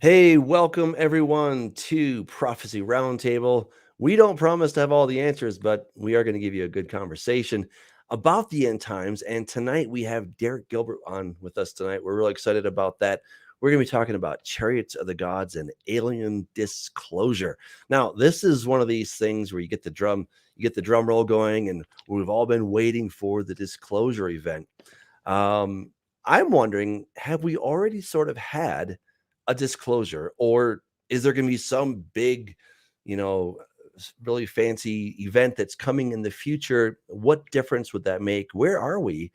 Hey, welcome everyone to Prophecy Roundtable. We don't promise to have all the answers, but we are going to give you a good conversation about the end times. And tonight we have Derek Gilbert on with us tonight. We're really excited about that. We're going to be talking about Chariots of the Gods and alien disclosure. Now, this is one of these things where you get the drum roll going, and we've all been waiting for the disclosure event. I'm wondering, have we already sort of had a disclosure, or is there going to be some big, really fancy event that's coming in the future? What difference would that make? Where are we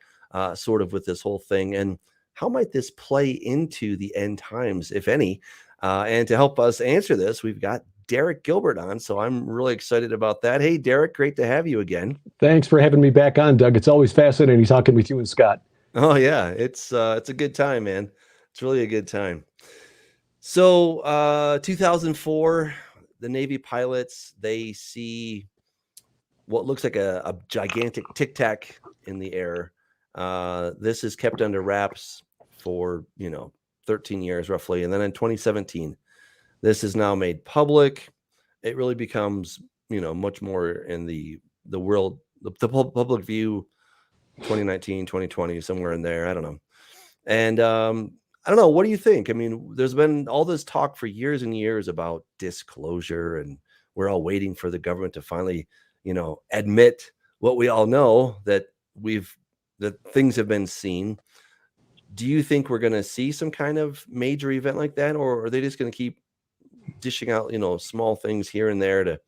sort of with this whole thing, and how might this play into the end times, if any? And to help us answer this, we've got Derek Gilbert on, so I'm really excited about that. Hey, Derek, great to have you again. Thanks for having me back on, Doug. It's always fascinating talking with you and Scott. Oh yeah, it's a good time, man. It's really a good time. So 2004, the Navy pilots, they see what looks like a gigantic Tic Tac in the air. This is kept under wraps for 13 years roughly, and then in 2017, this is now made public. It really becomes much more in the world, the public view. 2019, 2020, somewhere in there. I don't know. And I don't know. What do you think? I mean, there's been all this talk for years and years about disclosure, and we're all waiting for the government to finally, admit what we all know, that things have been seen. Do you think we're going to see some kind of major event like that, or are they just going to keep dishing out, small things here and there to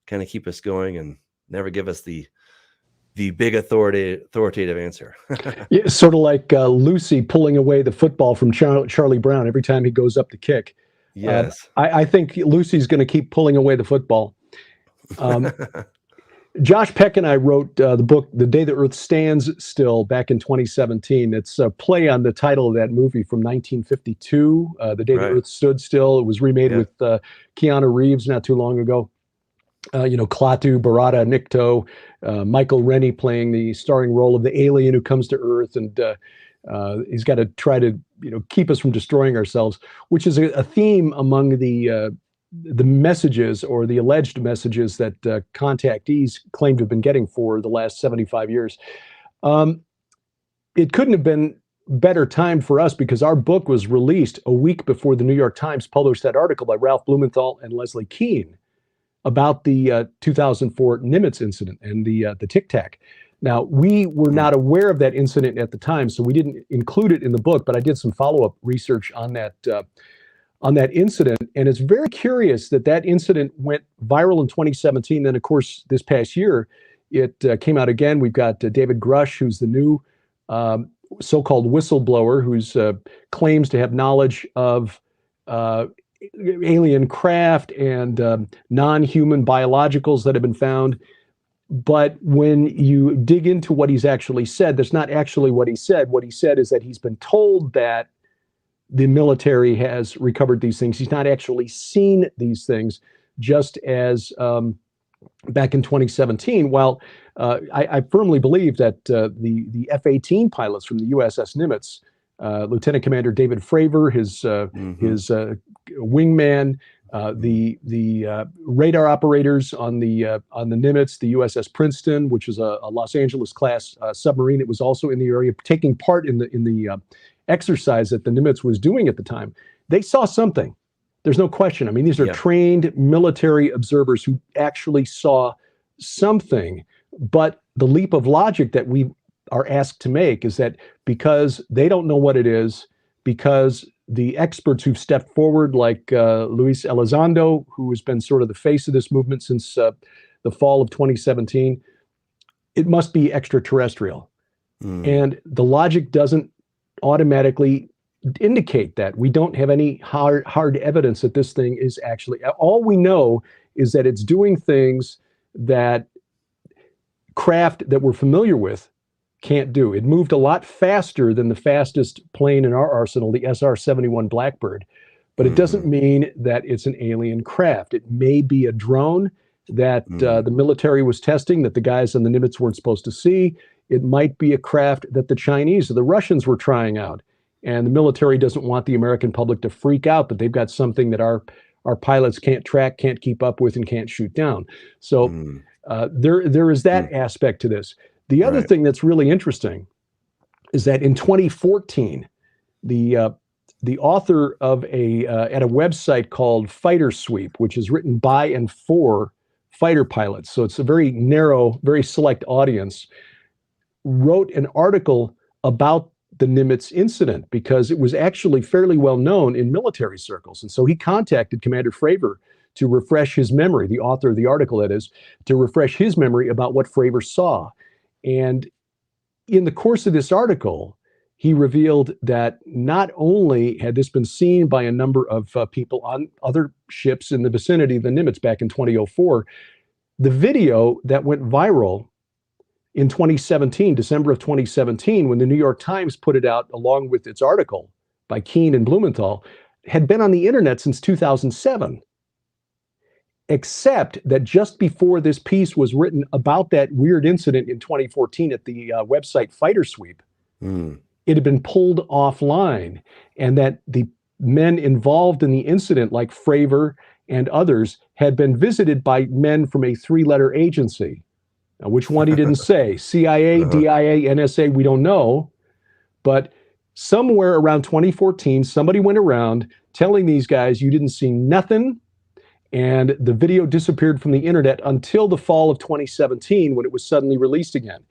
kind of keep us going and never give us the big authoritative answer? Yeah, sort of like Lucy pulling away the football from Charlie Brown every time he goes up to kick. Yes. I think Lucy's going to keep pulling away the football. Josh Peck and I wrote the book, The Day the Earth Stands Still, back in 2017. It's a play on the title of that movie from 1952, The Day the Earth Stood Still. It was remade with Keanu Reeves not too long ago. Klaatu Barada Nikto, Michael Rennie playing the starring role of the alien who comes to Earth, and he's got to try to keep us from destroying ourselves, which is a theme among the messages, or the alleged messages, that contactees claim to have been getting for the last 75 years. It couldn't have been better time for us, because our book was released a week before the New York Times published that article by Ralph Blumenthal and Leslie Kean about the 2004 Nimitz incident and the Tic Tac. Now, we were not aware of that incident at the time, so we didn't include it in the book, but I did some follow-up research on that incident, and it's very curious that incident went viral in 2017. Then, of course, this past year, it came out again. We've got David Grush, who's the new so-called whistleblower, who's claims to have knowledge of alien craft and non-human biologicals that have been found. But when you dig into what he's actually said, that's not actually what he said. What he said is that he's been told that the military has recovered these things. He's not actually seen these things, just as back in 2017. While I firmly believe that the F-18 pilots from the USS Nimitz, Lieutenant Commander David Fravor, his wingman, the radar operators on the Nimitz, the USS Princeton, which is a Los Angeles class submarine. It was also in the area, taking part in the exercise that the Nimitz was doing at the time. They saw something. There's no question. I mean, these are trained military observers who actually saw something. But the leap of logic that we are asked to make is that because they don't know what it is, because the experts who've stepped forward, like Luis Elizondo, who has been sort of the face of this movement since the fall of 2017, it must be extraterrestrial. And the logic doesn't automatically indicate that. We don't have any hard evidence that this thing is actually, all we know is that it's doing things that craft that we're familiar with can't do. It moved a lot faster than the fastest plane in our arsenal, the SR-71 Blackbird, but it doesn't mean that it's an alien craft. It may be a drone that the military was testing, that the guys on the Nimitz weren't supposed to see. It might be a craft that the Chinese or the Russians were trying out. and the military doesn't want the American public to freak out that they've got something that our pilots can't track, can't keep up with, and can't shoot down. So there is that aspect to this. The other thing that's really interesting is that in 2014, the author of at a website called Fighter Sweep, which is written by and for fighter pilots, so it's a very narrow, very select audience, wrote an article about the Nimitz incident because it was actually fairly well known in military circles. And so he contacted Commander Fravor to refresh his memory, the author of the article, that is, to refresh his memory about what Fravor saw. And in the course of this article, he revealed that not only had this been seen by a number of people on other ships in the vicinity of the Nimitz back in 2004, the video that went viral in 2017, December of 2017, when the New York Times put it out along with its article by Keene and Blumenthal, had been on the internet since 2007. Except that just before this piece was written about that weird incident in 2014 at the website Fighter Sweep, it had been pulled offline, and that the men involved in the incident, like Fravor and others, had been visited by men from a three-letter agency. Now, which one he didn't say. CIA, DIA, NSA, we don't know. But somewhere around 2014, somebody went around telling these guys, you didn't see nothing, and the video disappeared from the internet until the fall of 2017 when it was suddenly released again.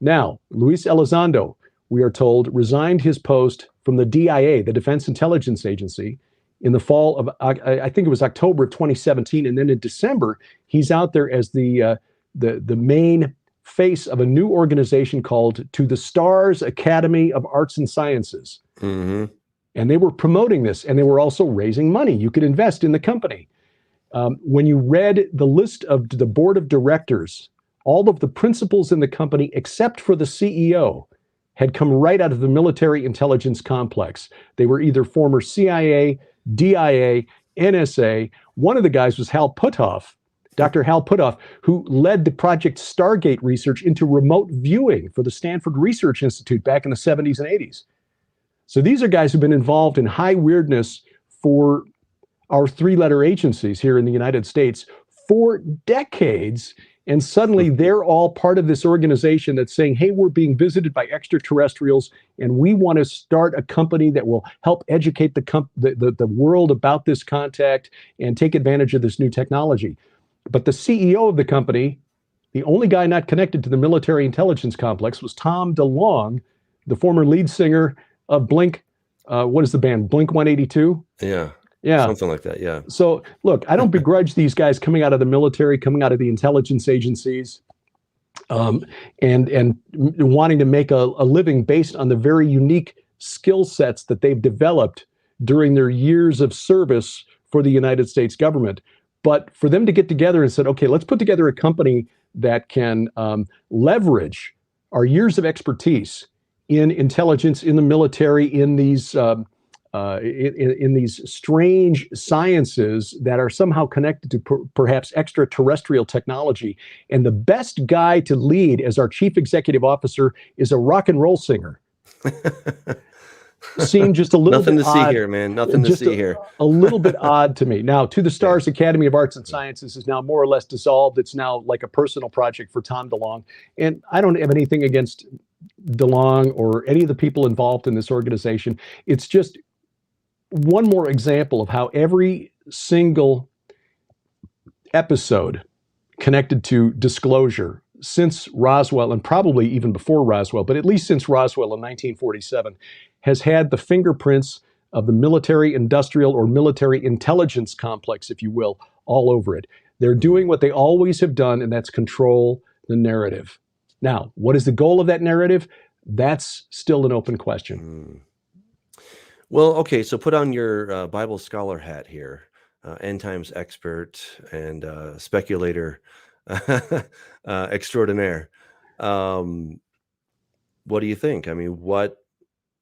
Now, Luis Elizondo, we are told, resigned his post from the DIA, the Defense Intelligence Agency, in the fall of, I think it was October of 2017. And then in December, he's out there as the main face of a new organization called To the Stars Academy of Arts and Sciences. And they were promoting this, and they were also raising money. You could invest in the company. When you read the list of the board of directors, all of the principals in the company, except for the CEO, had come right out of the military intelligence complex. They were either former CIA, DIA, NSA. One of the guys was Dr. Hal Puthoff, who led the Project Stargate research into remote viewing for the Stanford Research Institute back in the 70s and 80s. So these are guys who've been involved in high weirdness for our three-letter agencies here in the United States for decades. And suddenly they're all part of this organization that's saying, hey, we're being visited by extraterrestrials, and we want to start a company that will help educate the world about this contact and take advantage of this new technology. But the CEO of the company, the only guy not connected to the military intelligence complex, was Tom DeLonge, the former lead singer of Blink. What is the band? Blink 182? Yeah. Something like that, yeah. So, look, I don't begrudge these guys coming out of the military, coming out of the intelligence agencies, and wanting to make a living based on the very unique skill sets that they've developed during their years of service for the United States government. But for them to get together and said, okay, let's put together a company that can leverage our years of expertise in intelligence, in the military, in these strange sciences that are somehow connected to perhaps extraterrestrial technology. And the best guy to lead as our chief executive officer is a rock and roll singer. Seemed just a little Nothing bit to odd. See here, man. Nothing to see here. A little bit odd to me. Now, To the Stars Academy of Arts and Sciences is now more or less dissolved. It's now like a personal project for Tom DeLonge. And I don't have anything against DeLonge or any of the people involved in this organization. It's just one more example of how every single episode connected to disclosure since Roswell, and probably even before Roswell, but at least since Roswell in 1947, has had the fingerprints of the military industrial or military intelligence complex, if you will, all over it. They're doing what they always have done, and that's control the narrative. Now, what is the goal of that narrative? That's still an open question. Well, okay, so put on your Bible scholar hat here, end times expert and speculator extraordinaire. What do you think? I mean, what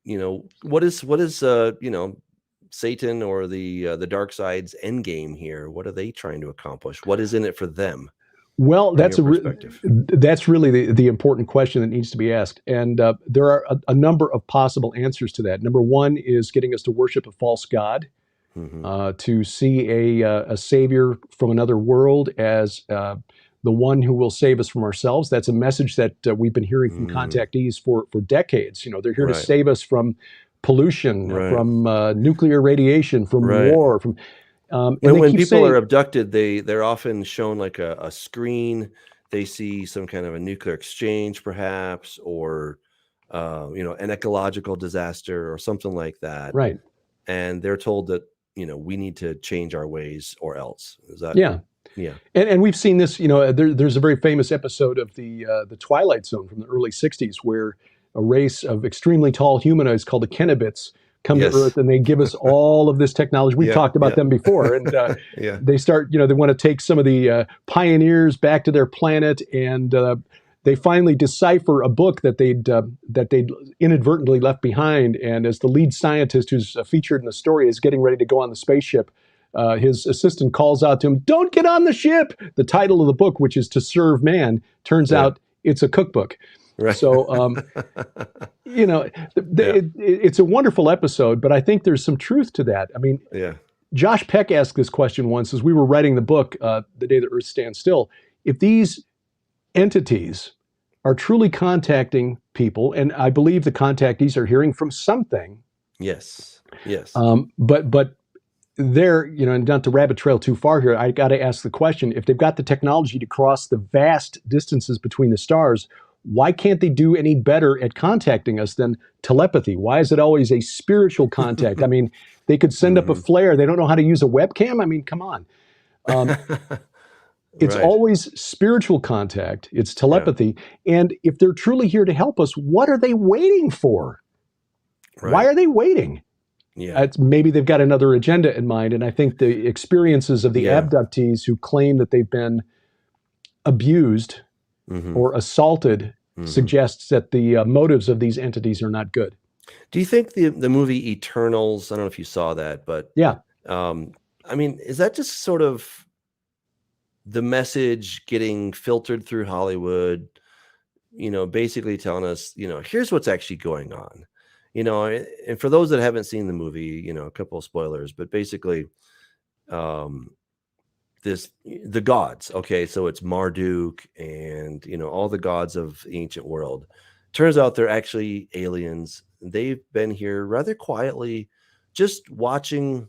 is Satan or the dark side's end game here? What are they trying to accomplish? What is in it for them? Well, from your perspective? that's really the important question that needs to be asked. And there are a number of possible answers to that. Number one is getting us to worship a false god, to see a savior from another world as the one who will save us from ourselves. That's a message that we've been hearing from contactees for decades. You know, they're here to save us from pollution, from nuclear radiation, from war, from when people are abducted, they're often shown like a screen. They see some kind of a nuclear exchange, perhaps, or an ecological disaster or something like that. Right. And they're told that we need to change our ways or else. Is that? Yeah. And we've seen this. There's a very famous episode of the Twilight Zone from the early '60s where a race of extremely tall humanoids called the Kennebits come to Earth, and they give us all of this technology. We've talked about them before, and they start. They want to take some of the pioneers back to their planet, and they finally decipher a book that they'd inadvertently left behind. And as the lead scientist who's featured in the story is getting ready to go on the spaceship, his assistant calls out to him, "Don't get on the ship!" The title of the book, which is To Serve Man, turns out it's a cookbook. Right. So, it's a wonderful episode, but I think there's some truth to that. I mean, Josh Peck asked this question once as we were writing the book, The Day the Earth Stands Still. If these entities are truly contacting people, and I believe the contactees are hearing from something. Yes. But they're, and not to rabbit trail too far here, I got to ask the question, if they've got the technology to cross the vast distances between the stars, why can't they do any better at contacting us than telepathy? Why is it always a spiritual contact? I mean, they could send up a flare. They don't know how to use a webcam. I mean, come on. It's always spiritual contact. It's telepathy. And if they're truly here to help us, what are they waiting for? Why are they waiting? Maybe they've got another agenda in mind. And I think the experiences of the abductees who claim that they've been abused or assaulted suggests that the motives of these entities are not good. Do you think the movie Eternals, I don't know if you saw that, but I mean, is that just sort of the message getting filtered through Hollywood, basically telling us, here's what's actually going on, and for those that haven't seen the movie, a couple of spoilers, but basically, the gods, okay, so it's Marduk and all the gods of the ancient world. Turns out they're actually aliens. They've been here rather quietly, just watching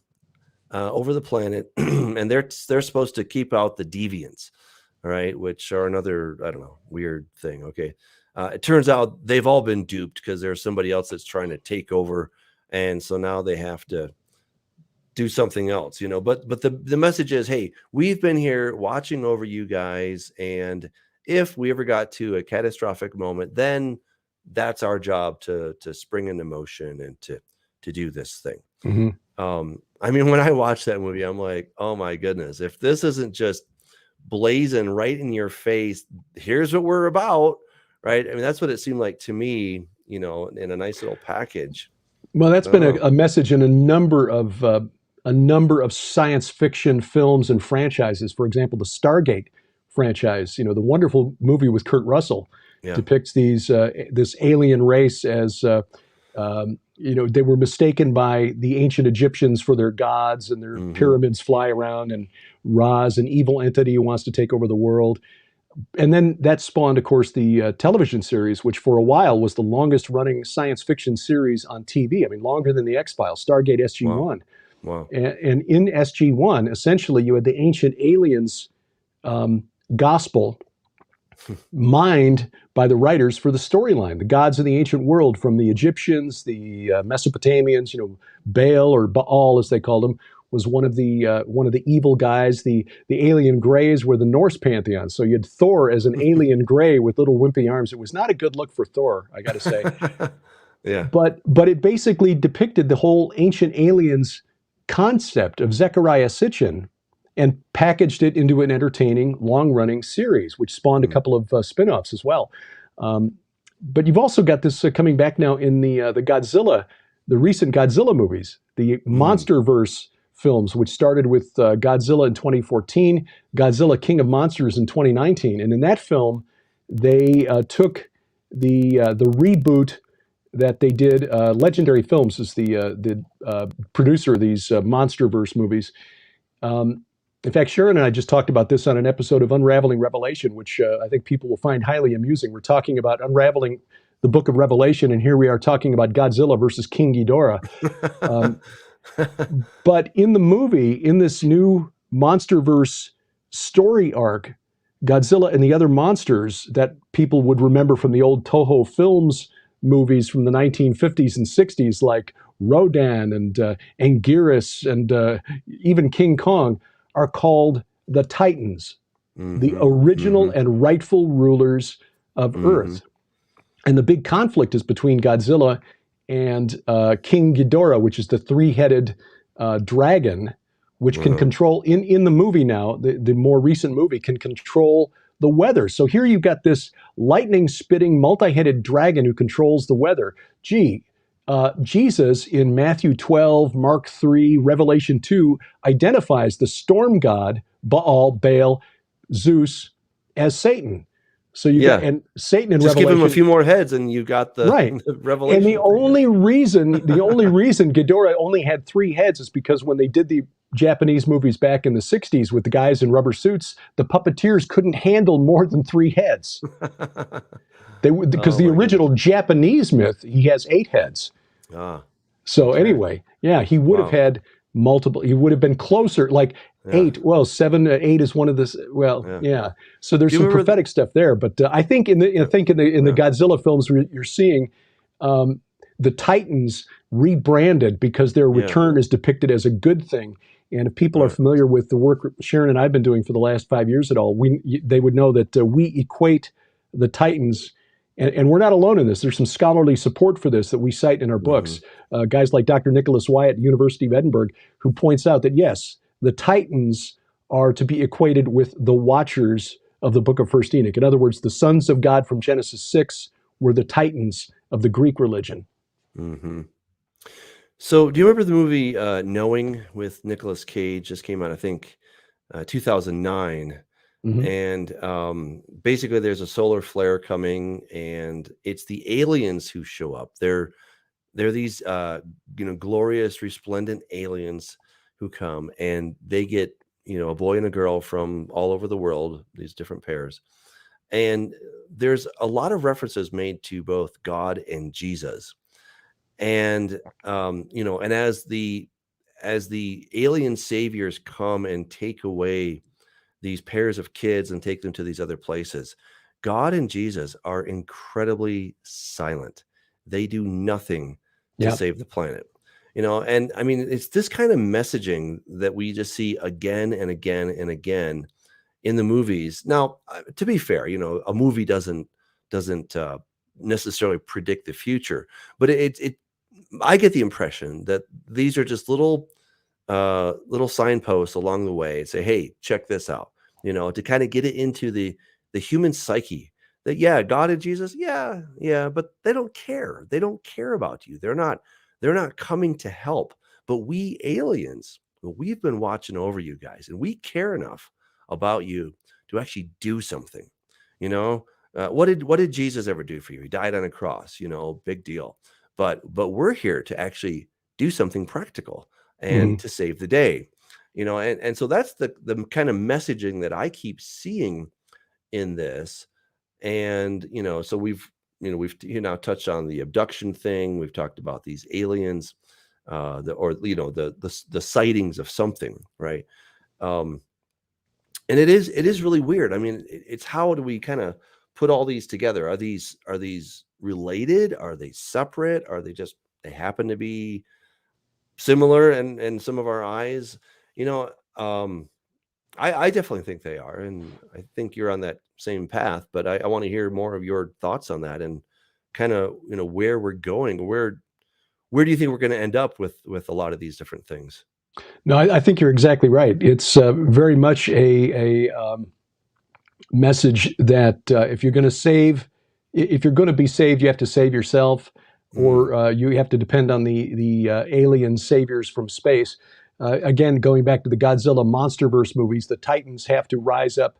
over the planet, and they're supposed to keep out the deviants, all right, which are another, I don't know, weird thing. Okay, it turns out they've all been duped because there's somebody else that's trying to take over, and so now they have to do something else, but the message is, hey, we've been here watching over you guys, and if we ever got to a catastrophic moment, then that's our job to spring into motion and to do this thing. I mean, when I watch that movie, I'm like, oh my goodness, if this isn't just blazing right in your face, here's what we're about, right? I mean, that's what it seemed like to me, in a nice little package. Well, that's been a message in a number of science fiction films and franchises. For example, the Stargate franchise, the wonderful movie with Kurt Russell, depicts this alien race as they were mistaken by the ancient Egyptians for their gods, and their pyramids fly around, and Ra's an evil entity who wants to take over the world. And then that spawned, of course, the television series, which for a while was the longest running science fiction series on TV. I mean, longer than the X-Files, Stargate SG-1. Wow. And in SG-1, essentially, you had the ancient aliens gospel mined by the writers for the storyline. The gods of the ancient world, from the Egyptians, the Mesopotamians, Baal or Baal as they called him, was one of the evil guys. The alien grays were the Norse pantheon. So you had Thor as an alien gray with little wimpy arms. It was not a good look for Thor, I got to say. But it basically depicted the whole ancient aliens concept of Zecharia Sitchin and packaged it into an entertaining, long-running series, which spawned a couple of spin-offs as well. But you've also got this coming back now in the Godzilla, the recent Godzilla movies, the MonsterVerse films, which started with Godzilla in 2014, Godzilla King of Monsters in 2019. And in that film, they took the reboot that they did. Legendary Films is the producer of these MonsterVerse movies. In fact, Sharon and I just talked about this on an episode of Unraveling Revelation, which I think people will find highly amusing. We're talking about unraveling the book of Revelation, and here we are talking about Godzilla versus King Ghidorah. But in the movie, in this new MonsterVerse story arc, Godzilla and the other monsters that people would remember from the old Toho Films movies from the 1950s and 60s, like Rodan and Anguirus and even King Kong, are called the Titans, the original and rightful rulers of Earth. And the big conflict is between Godzilla and King Ghidorah, which is the three-headed dragon, which can control, in the movie now, the more recent movie, can control the weather. So here you've got this lightning-spitting, multi-headed dragon who controls the weather. Jesus in Matthew 12, Mark 3, Revelation 2 identifies the storm god, Baal, Zeus, as Satan. So you got, and Satan in just Revelation, give him a few more heads and you got the, the Revelation. And the only reason Ghidorah only had 3 heads is because when they did the Japanese movies back in the 60s with the guys in rubber suits, the puppeteers couldn't handle more than 3 heads. Because the original Japanese myth, he has 8 heads. So anyway, yeah, he would have had multiple. He would have been closer, like 8. Well, 7, 8 is one of the. Well, So there's some prophetic stuff there, but I think in the Godzilla films you're seeing the Titans rebranded because their return is depicted as a good thing. And if people are familiar with the work Sharon and I've been doing for the last 5 years at all, they would know that we equate the Titans. And we're not alone in this. There's some scholarly support for this that we cite in our books. Guys like Dr. Nicholas Wyatt at University of Edinburgh, who points out that, yes, the Titans are to be equated with the Watchers of the book of First Enoch. In other words, the sons of God from Genesis 6 were the Titans of the Greek religion. So do you remember the movie Knowing with Nicolas Cage? Just came out, I think, 2009. And basically there's a solar flare coming and it's the aliens who show up. They're these glorious, resplendent aliens who come and they get, a boy and a girl from all over the world, these different pairs. And there's a lot of references made to both God and Jesus. And and as the alien saviors come and take away these pairs of kids and take them to these other places, God and Jesus are incredibly silent. They do nothing to save the planet. And I mean, it's this kind of messaging that we just see again and again and again in the movies. Now, to be fair, a movie doesn't necessarily predict the future, but I get the impression that these are just little signposts along the way and say, hey, check this out, to kind of get it into the human psyche that, God and Jesus, but they don't care. They don't care about you. They're not coming to help. But we aliens, we've been watching over you guys and we care enough about you to actually do something. What did Jesus ever do for you? He died on a cross, big deal. But we're here to actually do something practical and to save the day, and so that's the kind of messaging that I keep seeing in this. And, so we've now touched on the abduction thing. We've talked about these aliens, the sightings of something, right? And it is really weird. I mean, it's how do we kind of put all these together? Are these related? Are they separate? Are they happen to be similar in some of our eyes? I definitely think they are, and I think you're on that same path, but I want to hear more of your thoughts on that and kind of where we're going. Where do you think we're going to end up with a lot of these different things? No, I think you're exactly right. It's very much a message that if you're going to be saved, you have to save yourself, or you have to depend on the alien saviors from space. again, going back to the Godzilla MonsterVerse movies, the Titans have to rise up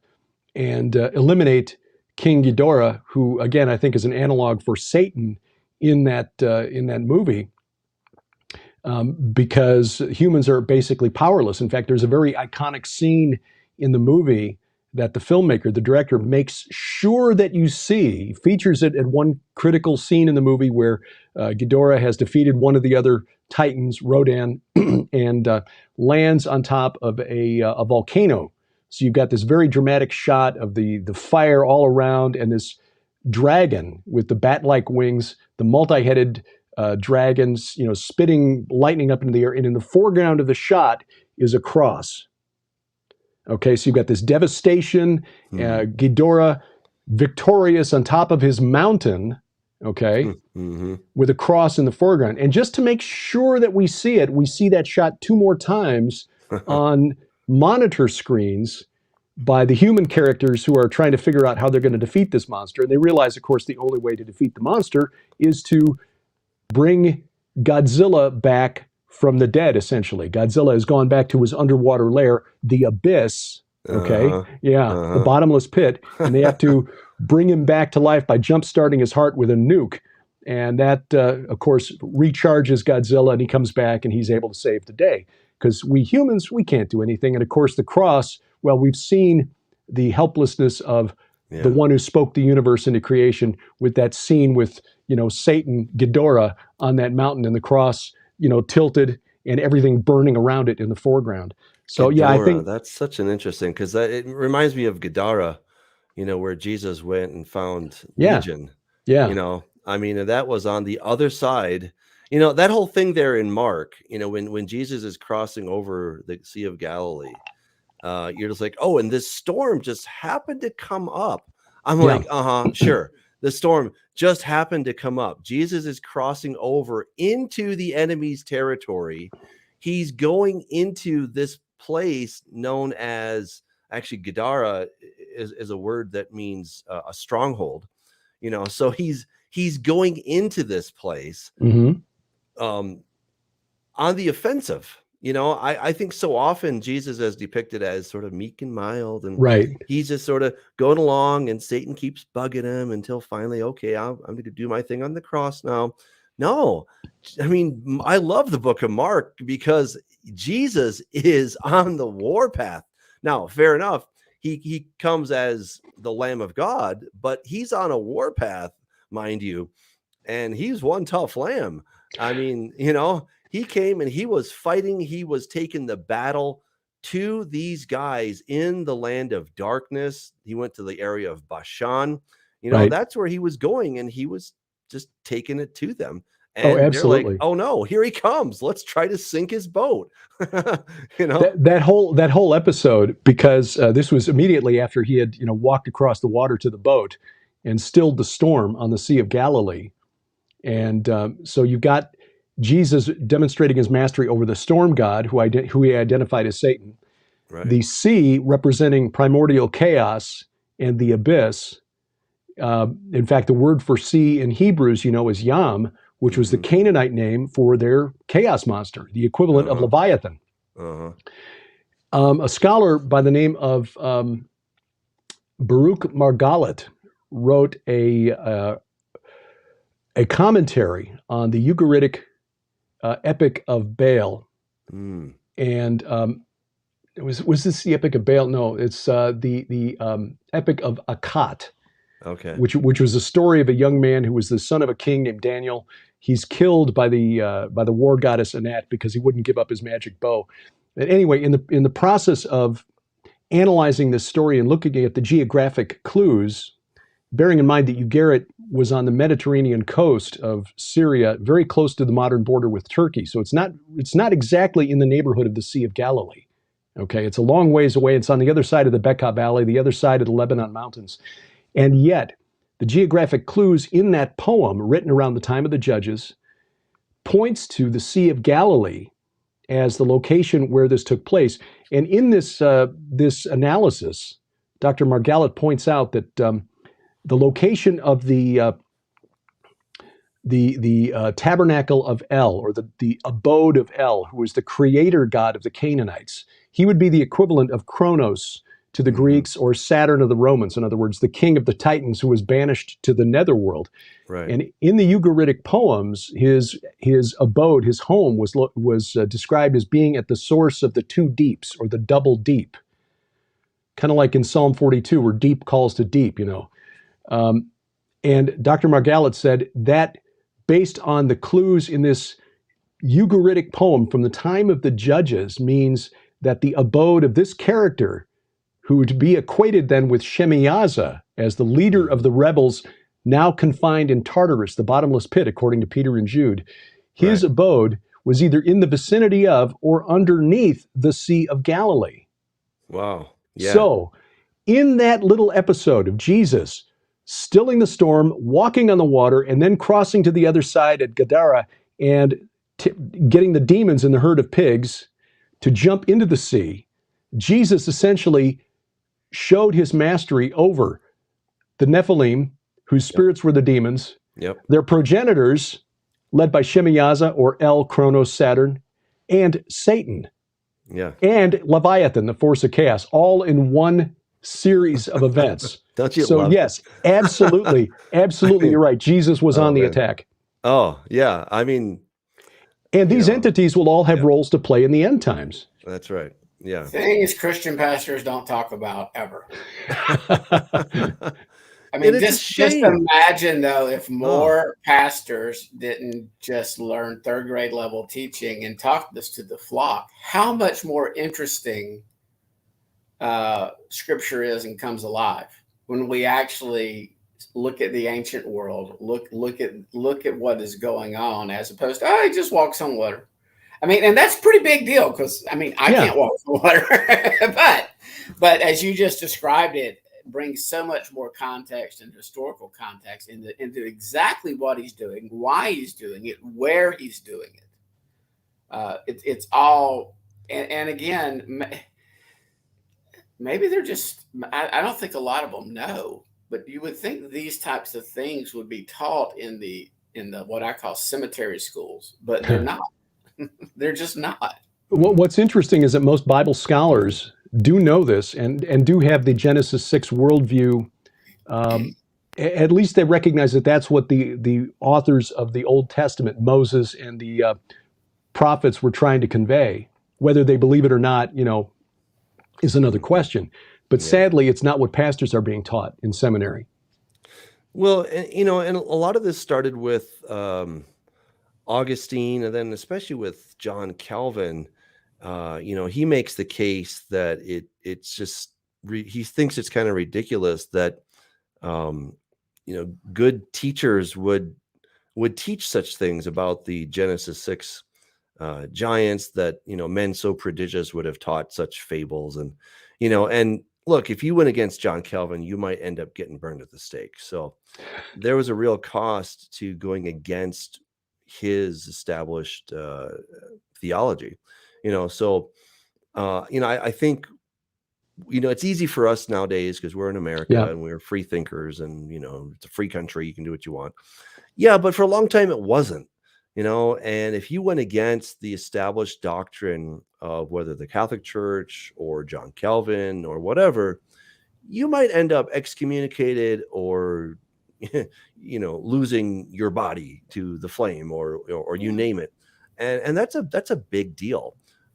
and eliminate King Ghidorah, who, again, I think is an analog for Satan in that movie, because humans are basically powerless. In fact, there's a very iconic scene in the movie that the filmmaker, the director, makes sure that you see, features it at one critical scene in the movie where Ghidorah has defeated one of the other Titans, Rodan, and lands on top of a volcano. So you've got this very dramatic shot of the fire all around and this dragon with the bat-like wings, the multi-headed dragons, spitting lightning up into the air. And in the foreground of the shot is a cross. Okay, so you've got this devastation, Ghidorah victorious on top of his mountain, okay, with a cross in the foreground. And just to make sure that we see it, we see that shot 2 more times on monitor screens by the human characters who are trying to figure out how they're going to defeat this monster. And they realize, of course, the only way to defeat the monster is to bring Godzilla back from the dead, essentially. Godzilla has gone back to his underwater lair, the abyss, okay? The bottomless pit, and they have to bring him back to life by jump-starting his heart with a nuke. And that, of course, recharges Godzilla, and he comes back, and he's able to save the day. Because we humans, we can't do anything. And, of course, the cross, well, we've seen the helplessness of the one who spoke the universe into creation with that scene with, Satan, Ghidorah, on that mountain, and the cross tilted and everything burning around it in the foreground. So Ghidorah, I think that's such an interesting, because it reminds me of Gadara, where Jesus went and found Legion. I mean, that was on the other side. That whole thing there in Mark, when Jesus is crossing over the Sea of Galilee, you're just like, oh, and this storm just happened to come up. I'm like, sure. The storm just happened to come up. Jesus is crossing over into the enemy's territory. He's going into this place known as, actually, Gadara is a word that means a stronghold. So he's going into this place on the offensive. I think so often Jesus is depicted as sort of meek and mild, and he's just sort of going along, and Satan keeps bugging him until finally, okay, I'm going to do my thing on the cross now. No, I mean, I love the book of Mark because Jesus is on the warpath. Now, fair enough, he comes as the Lamb of God, but he's on a warpath, mind you, and he's one tough lamb. I mean, he came and he was fighting. He was taking the battle to these guys in the land of darkness. He went to the area of Bashan. That's where he was going, and he was just taking it to them. And absolutely. They're like, oh no, here he comes. Let's try to sink his boat. That whole episode, because this was immediately after he had walked across the water to the boat and stilled the storm on the Sea of Galilee. And so you've got Jesus demonstrating his mastery over the storm god, who he identified as Satan. Right. The sea representing primordial chaos and the abyss. In fact, the word for sea in Hebrews, is Yam, which was the Canaanite name for their chaos monster, the equivalent of Leviathan. A scholar by the name of Baruch Margalit wrote a commentary on the Ugaritic Epic of Baal. And was this the Epic of Baal? No, it's the Epic of Akkad. Okay. Which was a story of a young man who was the son of a king named Daniel. He's killed by the war goddess Anat because he wouldn't give up his magic bow. But anyway, in the process of analyzing this story and looking at the geographic clues, bearing in mind that Ugarit was on the Mediterranean coast of Syria, very close to the modern border with Turkey, so it's not exactly in the neighborhood of the Sea of Galilee. Okay, it's a long ways away. It's on the other side of the Bekaa Valley, the other side of the Lebanon Mountains. And yet, the geographic clues in that poem, written around the time of the Judges, points to the Sea of Galilee as the location where this took place. And in this analysis, Dr. Margalit points out that the location of the the tabernacle of El, or the abode of El, who was the creator god of the Canaanites. He would be the equivalent of Kronos to the Greeks, or Saturn of the Romans. In other words, the king of the Titans who was banished to the netherworld. Right. And in the Ugaritic poems, his abode, his home, was described as being at the source of the two deeps, or the double deep. Kind of like in Psalm 42, where deep calls to deep, you know. And Dr. Margalit said that, based on the clues in this Ugaritic poem from the time of the Judges, means that the abode of this character, who would be equated then with Shemiyaza as the leader of the rebels now confined in Tartarus, the bottomless pit, according to Peter and Jude, his abode was either in the vicinity of or underneath the Sea of Galilee. Wow. Yeah. So, in that little episode of Jesus stilling the storm, walking on the water, and then crossing to the other side at Gadara and getting the demons in the herd of pigs to jump into the sea, Jesus essentially showed his mastery over the Nephilim, whose spirits were the demons, their progenitors, led by Shemiyaza, or El, Kronos, Saturn, and Satan, and Leviathan, the force of chaos, all in one series of events. Don't you so love yes, absolutely, absolutely, you're right. Jesus was on the attack. Oh, yeah. I mean, and these entities will all have roles to play in the end times. That's right. Yeah. Things Christian pastors don't talk about ever. I mean, just imagine, though, if more pastors didn't just learn third grade level teaching and talk this to the flock, how much more interesting Scripture is and comes alive when we actually look at the ancient world, look at what is going on, as opposed to, he just walks on water. I mean, and that's a pretty big deal, because I mean, I can't walk on water, but as you just described it, brings so much more context and historical context into exactly what he's doing, why he's doing it, where he's doing it. It's all, and again, maybe they're just, I don't think a lot of them know, but you would think these types of things would be taught in the what I call cemetery schools, but they're not. They're just not. What's interesting is that most Bible scholars do know this and do have the Genesis 6 worldview. At least they recognize that that's what the authors of the Old Testament, Moses and the prophets, were trying to convey. Whether they believe it or not, you know, is another question. But sadly, it's not what pastors are being taught in seminary. Well, you know, and a lot of this started with Augustine, and then especially with John Calvin. You know, he makes the case that it's just he thinks it's kind of ridiculous that you know, good teachers would teach such things about the Genesis 6 giants, that, you know, men so prodigious would have taught such fables. And, you know, and look, if you went against John Calvin, you might end up getting burned at the stake. So there was a real cost to going against his established theology, you know. So you know, I think, you know, it's easy for us nowadays because we're in America and we're free thinkers, and, you know, it's a free country, you can do what you want. But for a long time it wasn't, you know. And if you went against the established doctrine of whether the Catholic Church or John Calvin or whatever, you might end up excommunicated, or you know, losing your body to the flame, or you name it. And that's a big deal.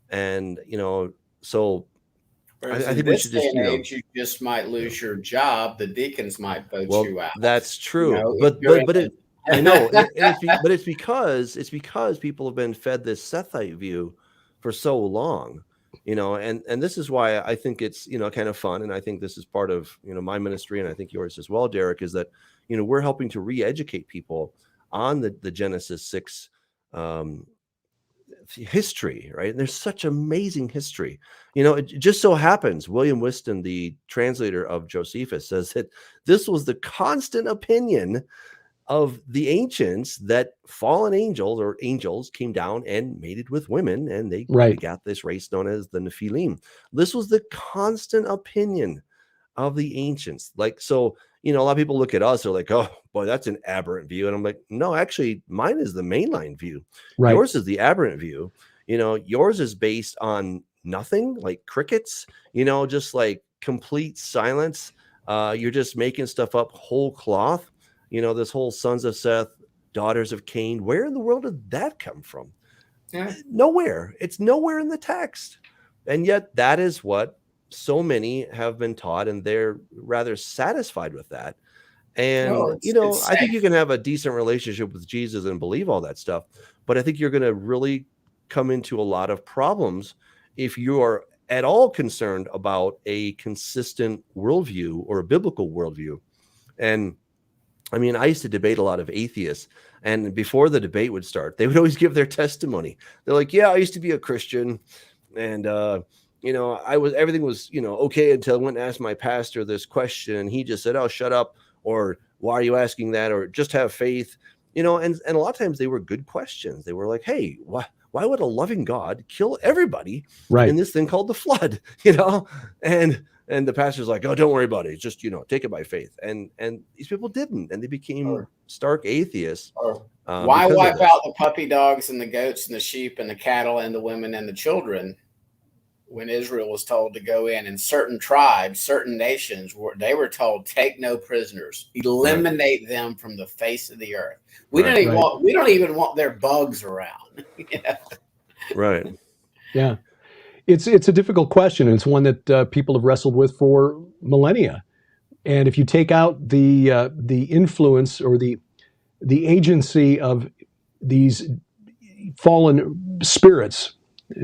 And, you know, so I think we should just, you know, you just might lose your job. The deacons might vote you out. That's true. You know, but I know, but it's because people have been fed this Sethite view for so long, you know, and this is why I think it's, you know, kind of fun. And I think this is part of, you know, my ministry, and I think yours as well, Derek, is that, you know, we're helping to re-educate people on the Genesis 6 history, right? And there's such amazing history. You know, it just so happens William Whiston, the translator of Josephus, says that this was the constant opinion of the ancients, that fallen angels or angels came down and mated with women, and they begat this race known as the Nephilim. This was the constant opinion of the ancients. Like, so a lot of people look at us, they're like, oh boy, that's an aberrant view. And I'm like, no, actually mine is the mainline view. Right. Yours is the aberrant view. Yours is based on nothing, like crickets, just like complete silence. You're just making stuff up whole cloth. This whole sons of Seth, daughters of Cain. Where in the world did that come from? Yeah. Nowhere. It's nowhere in the text. And yet that is what so many have been taught, and they're rather satisfied with that. And, I think you can have a decent relationship with Jesus and believe all that stuff, but I think you're going to really come into a lot of problems if you are at all concerned about a consistent worldview or a biblical worldview. And I mean, I used to debate a lot of atheists, and before the debate would start, they would always give their testimony. They're like, yeah, I used to be a Christian, and, everything was, okay until I went and asked my pastor this question, and he just said, oh, shut up, or why are you asking that, or just have faith, and a lot of times they were good questions. They were like, hey, why would a loving God kill everybody in this thing called the flood, and the pastor's like, oh, don't worry about it. It's just, take it by faith. And these people didn't, and they became stark atheists. Why wipe out the puppy dogs and the goats and the sheep and the cattle and the women and the children when Israel was told to go in? And certain tribes, certain nations, they were told, take no prisoners, eliminate them from the face of the earth. We don't even want their bugs around. Right. Yeah. It's a difficult question, and it's one that people have wrestled with for millennia. And if you take out the influence or the agency of these fallen spirits,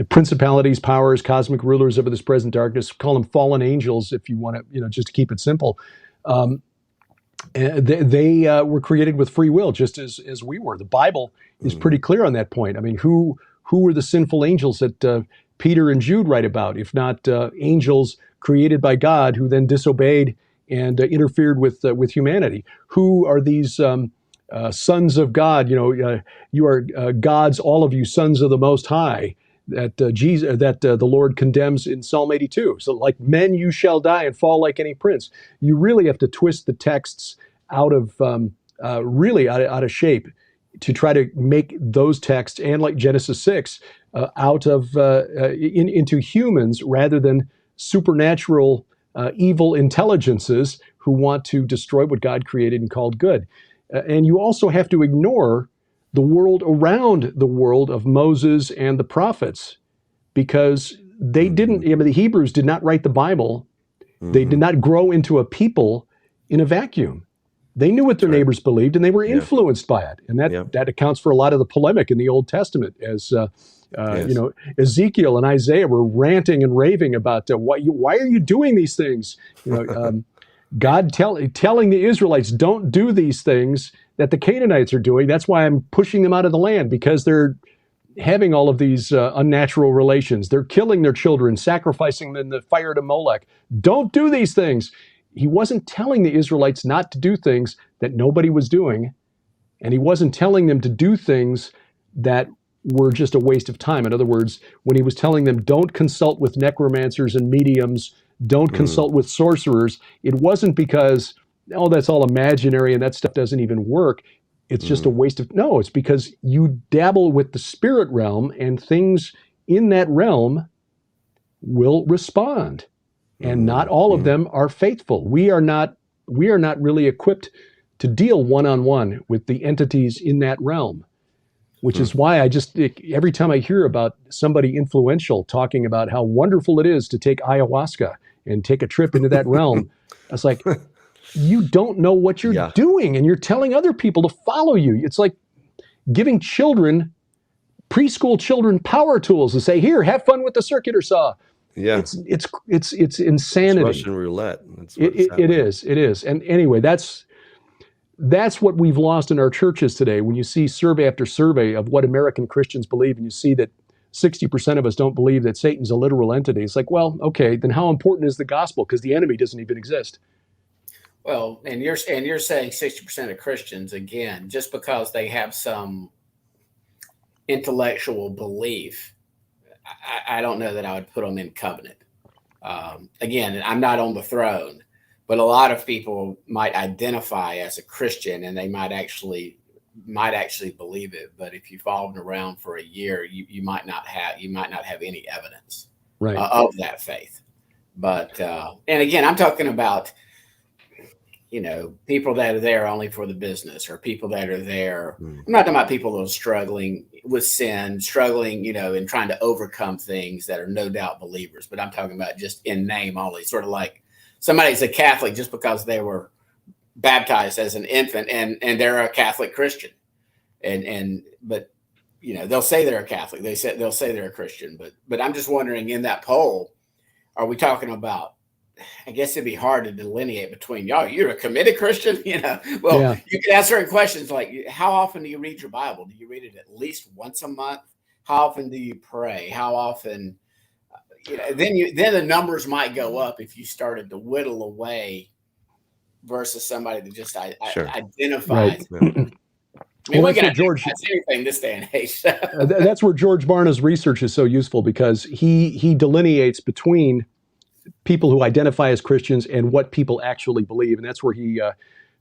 principalities, powers, cosmic rulers over this present darkness, call them fallen angels if you want to, just to keep it simple. They were created with free will, just as we were. The Bible is pretty clear on that point. I mean, who were the sinful angels that Peter and Jude write about, if not angels created by God who then disobeyed and interfered with humanity? Who are these sons of God? You are gods, all of you, sons of the Most High, that the Lord condemns in Psalm 82. So, like men, you shall die and fall like any prince. You really have to twist the texts out of out of shape to try to make those texts, and like Genesis 6, out of into humans rather than supernatural evil intelligences who want to destroy what God created and called good. And you also have to ignore the world around the world of Moses and the prophets, because they didn't. The Hebrews did not write the Bible. They did not grow into a people in a vacuum. They knew what their neighbors believed, and they were influenced by it. And that accounts for a lot of the polemic in the Old Testament, as Ezekiel and Isaiah were ranting and raving about why are you doing these things? God telling the Israelites, don't do these things that the Canaanites are doing. That's why I'm pushing them out of the land, because they're having all of these unnatural relations. They're killing their children, sacrificing them in the fire to Molech. Don't do these things. He wasn't telling the Israelites not to do things that nobody was doing, and he wasn't telling them to do things that were just a waste of time. In other words, when he was telling them, don't consult with necromancers and mediums, don't consult with sorcerers, it wasn't because, that's all imaginary and that stuff doesn't even work. It's just a waste of, no, it's because you dabble with the spirit realm, and things in that realm will respond. And not all of them are faithful. We are not really equipped to deal one-on-one with the entities in that realm, which is why every time I hear about somebody influential talking about how wonderful it is to take ayahuasca and take a trip into that realm, I was like, you don't know what you're doing, and you're telling other people to follow you. It's like giving preschool children power tools and say, here, have fun with the circular saw. Yeah, it's insanity. It's Russian roulette. It is. And anyway, that's what we've lost in our churches today. When you see survey after survey of what American Christians believe, and you see that 60% of us don't believe that Satan's a literal entity, it's like, well, okay, then how important is the gospel? Because the enemy doesn't even exist. Well, and you're saying 60% of Christians, again, just because they have some intellectual belief, I don't know that I would put them in covenant. Again, I'm not on the throne, But a lot of people might identify as a Christian, and they might actually believe it. But if you've followed around for a year, you might not have any evidence of that faith. But and again, I'm talking about, people that are there only for the business, or people that are there. I'm not talking about people that are struggling with sin, struggling, and trying to overcome things that are no doubt believers. But I'm talking about just in name only, sort of like somebody's a Catholic just because they were baptized as an infant and they're a Catholic Christian. But they'll say they're a Catholic. They'll say they're a Christian. But I'm just wondering, in that poll, are we talking about, I guess it'd be hard to delineate between y'all. You're a committed Christian, You can ask certain questions like, how often do you read your Bible? Do you read it at least once a month? How often do you pray? How often? Then the numbers might go up if you started to whittle away versus somebody that just identifies. Right. We can George anything this day and age. That's where George Barna's research is so useful, because he delineates between people who identify as Christians and what people actually believe. And that's where he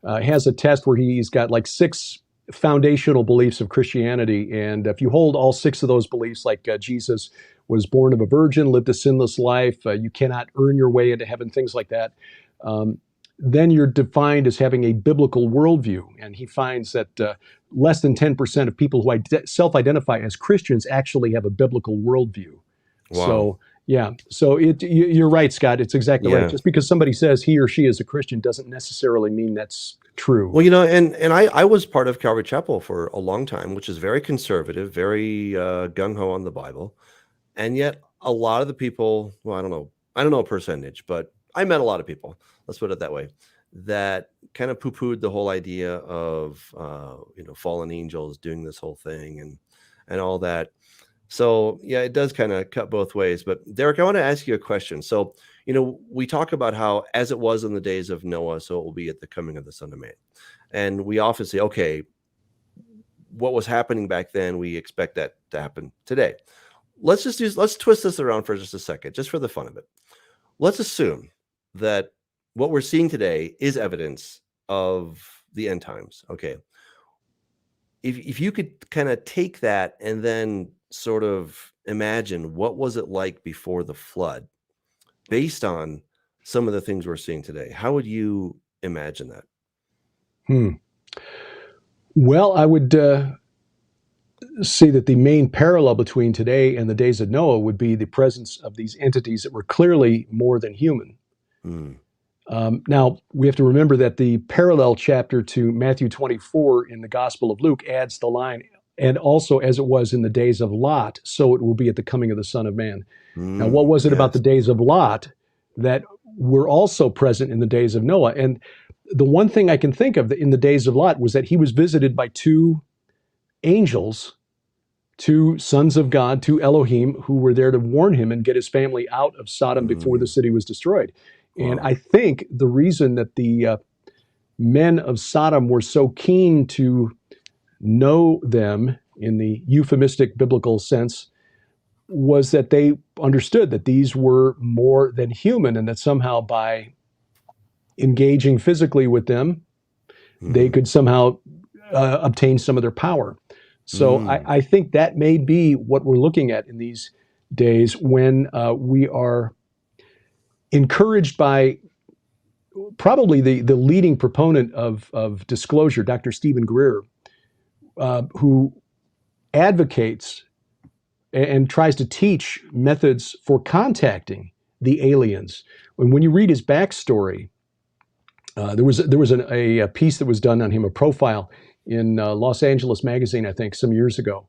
has a test where he's got like 6 foundational beliefs of Christianity. And if you hold all 6 of those beliefs, like Jesus was born of a virgin, lived a sinless life, you cannot earn your way into heaven, things like that, then you're defined as having a biblical worldview. And he finds that less than 10% of people who self-identify as Christians actually have a biblical worldview. Wow. So, yeah. So you're right, Scott. It's exactly right. Just because somebody says he or she is a Christian doesn't necessarily mean that's true. Well, and I was part of Calvary Chapel for a long time, which is very conservative, very gung-ho on the Bible. And yet a lot of the people, well, I don't know a percentage, but I met a lot of people, let's put it that way, that kind of poo-pooed the whole idea of, fallen angels doing this whole thing and all that. So yeah, it does kind of cut both ways. But Derek, I want to ask you a question. So, we talk about how as it was in the days of Noah, so it will be at the coming of the Son of Man. And we often say, okay, what was happening back then, we expect that to happen today. Let's twist this around for just a second, just for the fun of it. Let's assume that what we're seeing today is evidence of the end times. Okay. If you could kind of take that and then sort of imagine what was it like before the flood based on some of the things we're seeing today, how would you imagine that? Well, I would see that the main parallel between today and the days of Noah would be the presence of these entities that were clearly more than human. Now, we have to remember that the parallel chapter to Matthew 24 in the Gospel of Luke adds the line, and also as it was in the days of Lot, so it will be at the coming of the Son of Man. Now, what was it about the days of Lot that were also present in the days of Noah? And the one thing I can think of in the days of Lot was that he was visited by 2 angels, 2 sons of God, 2 Elohim, who were there to warn him and get his family out of Sodom before the city was destroyed. And I think the reason that the men of Sodom were so keen to know them in the euphemistic biblical sense was that they understood that these were more than human, and that somehow by engaging physically with them, they could somehow obtain some of their power. So I think that may be what we're looking at in these days when we are encouraged by probably the leading proponent of disclosure, Dr. Stephen Greer, who advocates and tries to teach methods for contacting the aliens. When you read his backstory, there was a piece that was done on him, a profile in Los Angeles Magazine, I think, some years ago,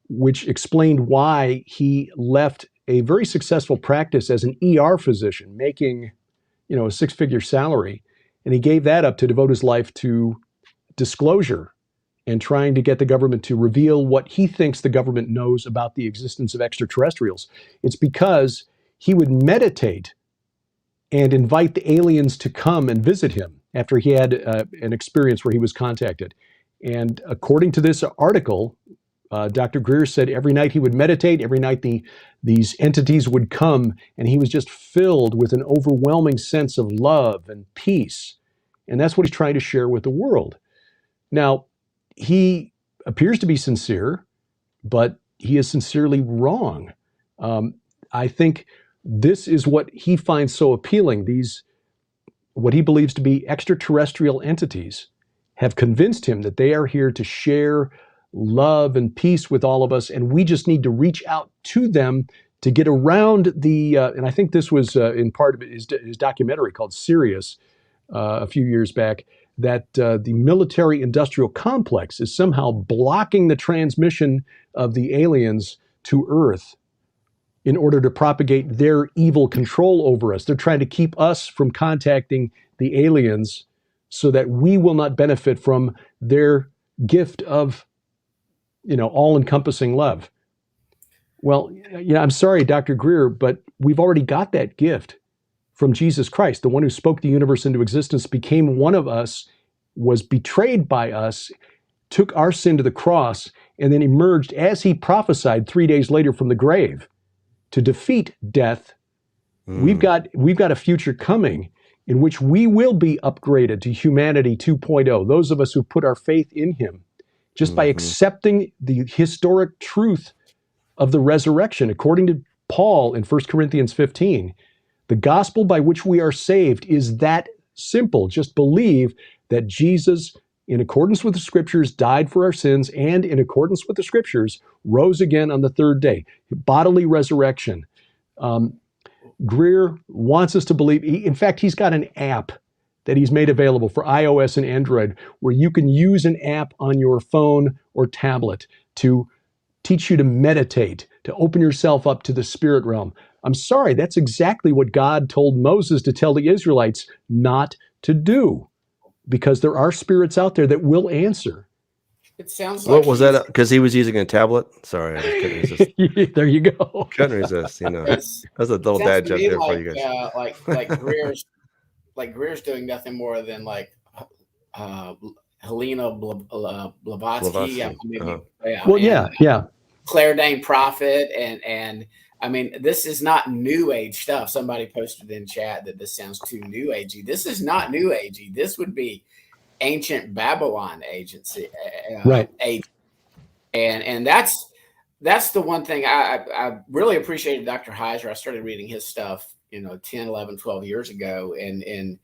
which explained why he left a very successful practice as an ER physician, making, a 6-figure salary, and he gave that up to devote his life to disclosure and trying to get the government to reveal what he thinks the government knows about the existence of extraterrestrials. It's because he would meditate and invite the aliens to come and visit him after he had an experience where he was contacted. And according to this article, Dr. Greer said every night he would meditate, every night these entities would come, and he was just filled with an overwhelming sense of love and peace. And that's what he's trying to share with the world. Now, he appears to be sincere, but he is sincerely wrong. I think this is what he finds so appealing. These, what he believes to be extraterrestrial entities, have convinced him that they are here to share love and peace with all of us, and we just need to reach out to them to get around the, and I think this was in part of his documentary called Sirius a few years back, that the military-industrial complex is somehow blocking the transmission of the aliens to Earth in order to propagate their evil control over us. They're trying to keep us from contacting the aliens so that we will not benefit from their gift of, all-encompassing love. Well, I'm sorry, Dr. Greer, but we've already got that gift from Jesus Christ. The one who spoke the universe into existence became one of us, was betrayed by us, took our sin to the cross, and then emerged as he prophesied 3 days later from the grave to defeat death. We've got a future coming in which we will be upgraded to humanity 2.0. Those of us who put our faith in him, just by accepting the historic truth of the resurrection. According to Paul in 1 Corinthians 15, the gospel by which we are saved is that simple. Just believe that Jesus, in accordance with the scriptures, died for our sins, and in accordance with the scriptures, rose again on the third day. Bodily resurrection. Greer wants us to believe, in fact, he's got an app that he's made available for iOS and Android, where you can use an app on your phone or tablet to teach you to meditate, to open yourself up to the spirit realm. I'm sorry, that's exactly what God told Moses to tell the Israelites not to do, because there are spirits out there that will answer. It sounds like what was that? Because he was using a tablet. Sorry, I couldn't resist. There you go. Couldn't resist. That's a little dad joke there for you guys. Like Greer's doing nothing more than Helena Blavatsky. Claire Dane Prophet, and I mean, this is not new age stuff. Somebody posted in chat that this sounds too new agey. This is not new agey. This would be ancient Babylon agency, right? And that's the one thing I really appreciated Dr. Heiser. I started reading his stuff, 10, 11, 12 years ago, and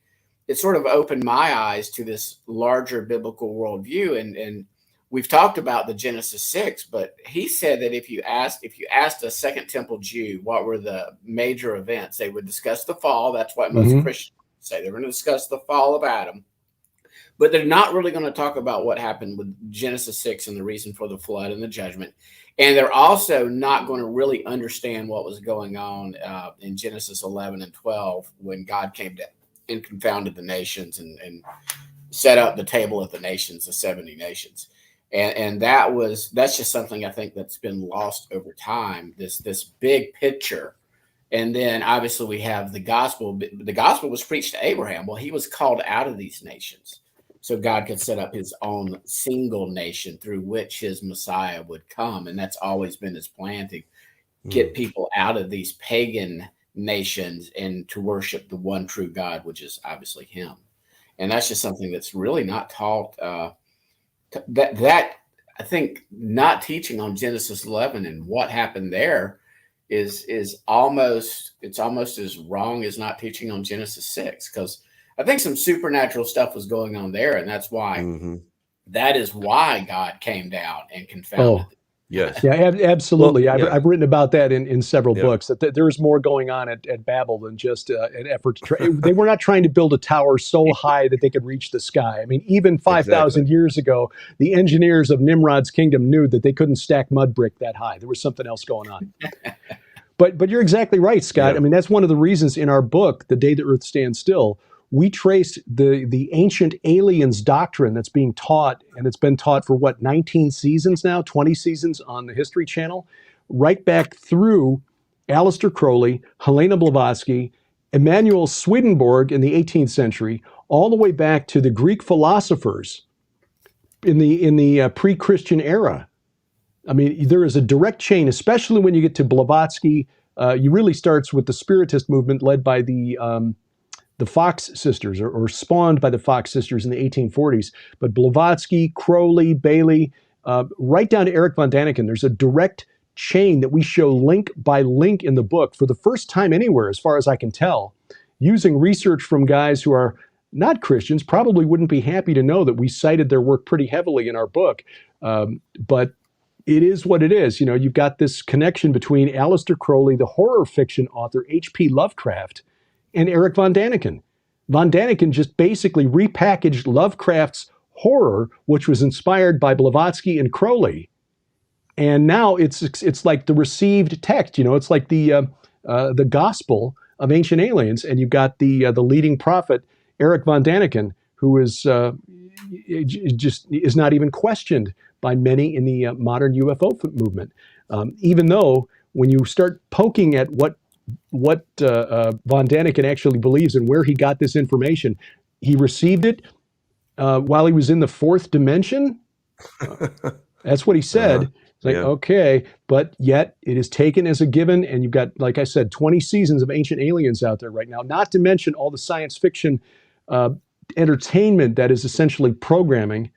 it sort of opened my eyes to this larger biblical worldview. And we've talked about the Genesis 6, but he said that if you asked a Second Temple Jew what were the major events, they would discuss the fall. That's what most Christians say. They're going to discuss the fall of Adam, but they're not really going to talk about what happened with Genesis 6 and the reason for the flood and the judgment. And they're also not going to really understand what was going on in Genesis 11 and 12 when God came down and confounded the nations and set up the table of the nations, the 70 nations. And that's just something I think that's been lost over time, this big picture. And then obviously we have the gospel. The gospel was preached to Abraham. Well, he was called out of these nations so God could set up his own single nation through which his Messiah would come. And that's always been his plan, to get people out of these pagan nations and to worship the one true God, which is obviously him. And that's just something that's really not taught. That I think not teaching on Genesis 11 and what happened there is almost as wrong as not teaching on Genesis 6, because I think some supernatural stuff was going on there, and that's why that is why God came down and confounded. Yes. Yeah, absolutely. Well, I've written about that in several books, that there is more going on at Babel than just an effort to try. They were not trying to build a tower so high that they could reach the sky. I mean, even 5,000 years ago, the engineers of Nimrod's kingdom knew that they couldn't stack mud brick that high. There was something else going on. But you're exactly right, Scott. Yeah. I mean, that's one of the reasons in our book, The Day the Earth Stands Still, we trace the ancient aliens doctrine that's being taught, and it's been taught for 19 seasons now, 20 seasons on the History Channel, right back through Aleister Crowley, Helena Blavatsky, Emanuel Swedenborg in the 18th century, all the way back to the Greek philosophers in the pre-Christian era. I mean, there is a direct chain, especially when you get to Blavatsky. You really starts with the Spiritist movement led by the Fox sisters, or spawned by the Fox sisters in the 1840s. But Blavatsky, Crowley, Bailey, right down to Eric von Daniken, there's a direct chain that we show link by link in the book for the first time anywhere, as far as I can tell, using research from guys who are not Christians, probably wouldn't be happy to know that we cited their work pretty heavily in our book. But it is what it is. You know, you've got this connection between Aleister Crowley, the horror fiction author, H.P. Lovecraft, and Eric von Daniken. Von Daniken just basically repackaged Lovecraft's horror, which was inspired by Blavatsky and Crowley. And now it's like the received text. You know, it's like the gospel of ancient aliens. And you've got the leading prophet, Eric von Daniken, who is just is not even questioned by many in the modern UFO movement. Even though when you start poking at what von Daniken actually believes and where he got this information, he received it while he was in the fourth dimension. That's what he said. It's like, okay, but yet it is taken as a given, and you've got, like I said, 20 seasons of Ancient Aliens out there right now, not to mention all the science fiction entertainment that is essentially programming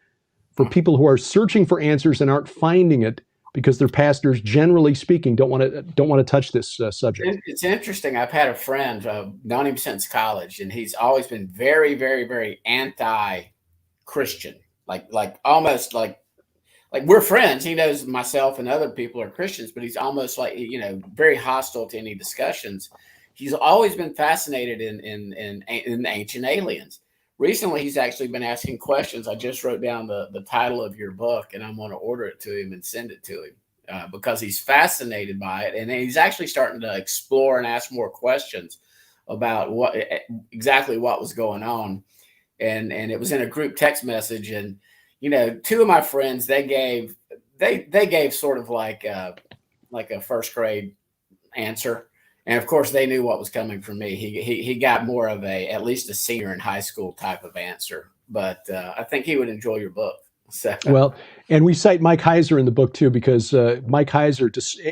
for people who are searching for answers and aren't finding it because their pastors, generally speaking, don't want to touch this subject. It's interesting. I've had a friend, known him since college, and he's always been very, very, very anti-Christian, like almost like we're friends. He knows myself and other people are Christians, but he's almost like, you know, very hostile to any discussions. He's always been fascinated in ancient aliens. Recently, he's actually been asking questions. I just wrote down the title of your book, and I'm going to order it to him and send it to him because he's fascinated by it. And he's actually starting to explore and ask more questions about exactly what was going on. And it was in a group text message. And, you know, two of my friends, they gave sort of like a first grade answer. And of course, they knew what was coming from me. He got more of at least a senior in high school type of answer. But I think he would enjoy your book. So. Well, and we cite Mike Heiser in the book too, because Mike Heiser,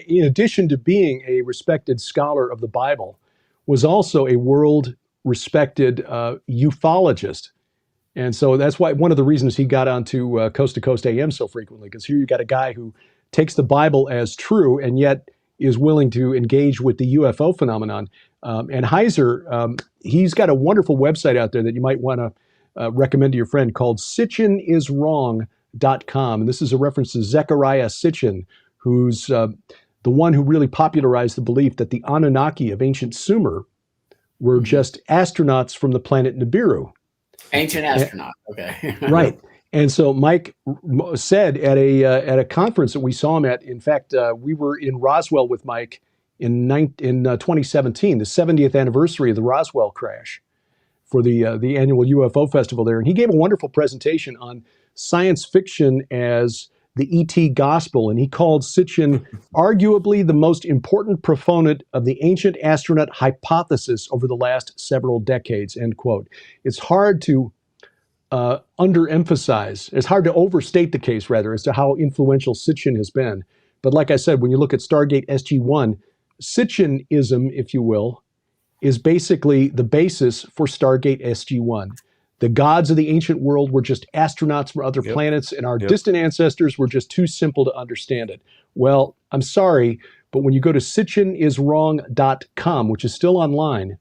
in addition to being a respected scholar of the Bible, was also a world-respected ufologist. And so that's why one of the reasons he got onto Coast to Coast AM so frequently, because here you got a guy who takes the Bible as true and yet is willing to engage with the UFO phenomenon. And Heiser, he's got a wonderful website out there that you might want to recommend to your friend called SitchinIsWrong.com. And this is a reference to Zecharia Sitchin, who's the one who really popularized the belief that the Anunnaki of ancient Sumer were just astronauts from the planet Nibiru. Ancient astronaut, okay. Right. And so Mike said at a conference that we saw him at, in fact, we were in Roswell with Mike in 2017, the 70th anniversary of the Roswell crash for the annual UFO festival there. And he gave a wonderful presentation on science fiction as the ET gospel. And he called Sitchin arguably the most important proponent of the ancient astronaut hypothesis over the last several decades, end quote. It's hard to underemphasize, it's hard to overstate the case, rather, as to how influential Sitchin has been. But like I said, when you look at Stargate SG-1, Sitchinism, if you will, is basically the basis for Stargate SG-1. The gods of the ancient world were just astronauts from other planets, and our distant ancestors were just too simple to understand it. Well, I'm sorry, but when you go to SitchinIsWrong.com, which is still online,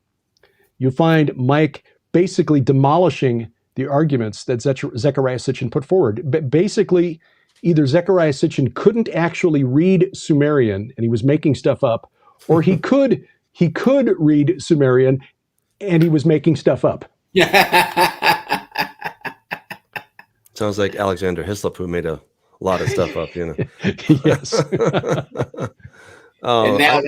you find Mike basically demolishing the arguments that Zecharia Sitchin put forward. Basically, either Zecharia Sitchin couldn't actually read Sumerian and he was making stuff up, or he could read Sumerian and he was making stuff up. Sounds like Alexander Hislop, who made a lot of stuff up, you know. Yes. And now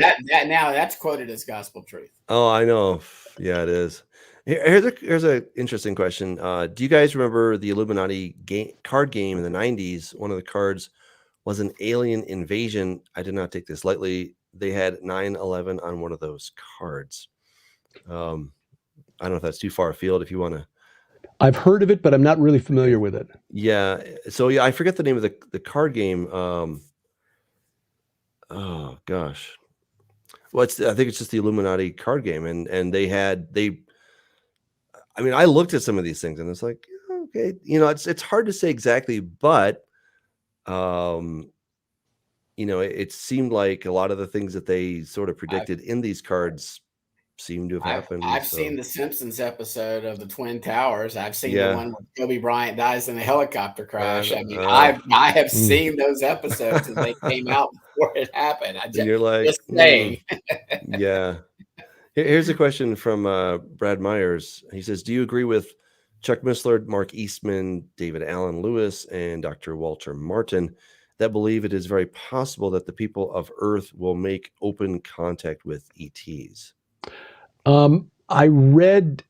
that's quoted as gospel truth. Oh, I know. Yeah, it is. Here's an interesting question. Do you guys remember the Illuminati card game in the 90s? One of the cards was an alien invasion. I did not take this lightly. They had 9/11 on one of those cards. I don't know if that's too far afield. If you want to, I've heard of it, but I'm not really familiar with it. Yeah. So yeah, I forget the name of the card game. Oh gosh. Well, I think it's just the Illuminati card game, and I mean, I looked at some of these things and it's like, okay, it's hard to say exactly, but it seemed like a lot of the things that they sort of predicted in these cards seem to have happened. I've so. seen the Simpsons episode of the Twin Towers. I've seen the Yeah. one where Kobe Bryant dies in a helicopter crash. I mean, oh. I have seen those episodes and they came out before it happened. And you're like, just saying. Yeah. Here's a question from Brad Myers. He says, do you agree with Chuck Missler, Mark Eastman, David Allen Lewis, and Dr. Walter Martin that believe it is very possible that the people of Earth will make open contact with ETs? I read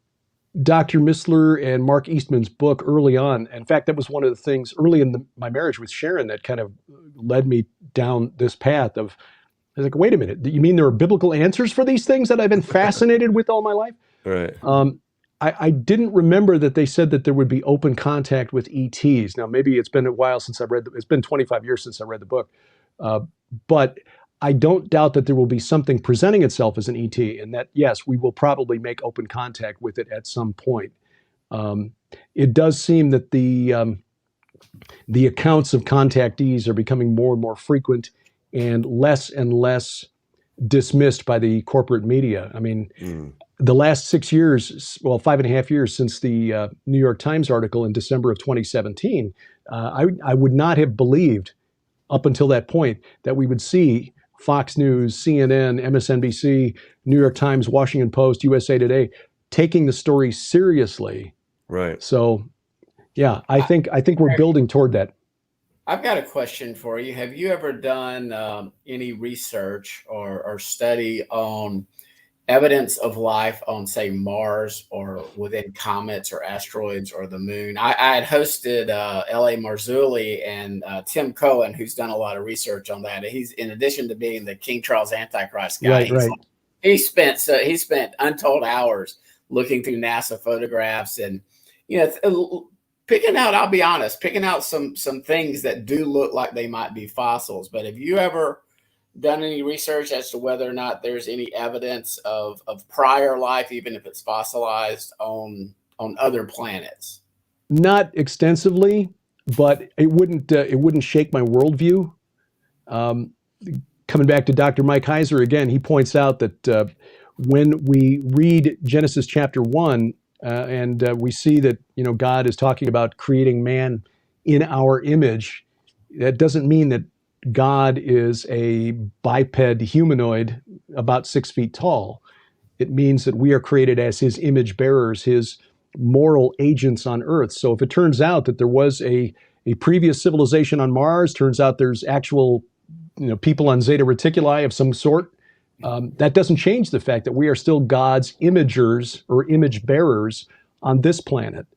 Dr. Missler and Mark Eastman's book early on. In fact, that was one of the things early in my marriage with Sharon that kind of led me down this path of, I was like, wait a minute, you mean there are biblical answers for these things that I've been fascinated with all my life? Right. I didn't remember that they said that there would be open contact with ETs. Now, maybe it's been a while since it's been 25 years since I read the book. But I don't doubt that there will be something presenting itself as an ET, and that, yes, we will probably make open contact with it at some point. It does seem that the accounts of contactees are becoming more and more frequent and less dismissed by the corporate media. I mean, the last 6 years, well, 5.5 years since the New York Times article in December of 2017, I would not have believed up until that point that we would see Fox News, CNN, MSNBC, New York Times, Washington Post, USA Today taking the story seriously. Right. So, yeah, I think we're building toward that. I've got a question for you. Have you ever done any research or study on evidence of life on, say, Mars or within comets or asteroids or the moon? I had hosted L.A. Marzulli and Tim Cohen, who's done a lot of research on that. He's, in addition to being the King Charles Antichrist guy, right. He spent untold hours looking through NASA photographs and, picking out, I'll be honest, picking out some things that do look like they might be fossils. But have you ever done any research as to whether or not there's any evidence of prior life, even if it's fossilized, on other planets? Not extensively, but it wouldn't shake my worldview. Coming back to Dr. Mike Heiser again, he points out that when we read Genesis chapter 1 and we see that God is talking about creating man in our image, that doesn't mean that God is a biped humanoid about 6 feet tall. It means that we are created as his image bearers, his moral agents on earth. So if it turns out that there was a previous civilization on Mars, turns out there's actual people on Zeta Reticuli of some sort, that doesn't change the fact that we are still God's imagers or image bearers on this planet.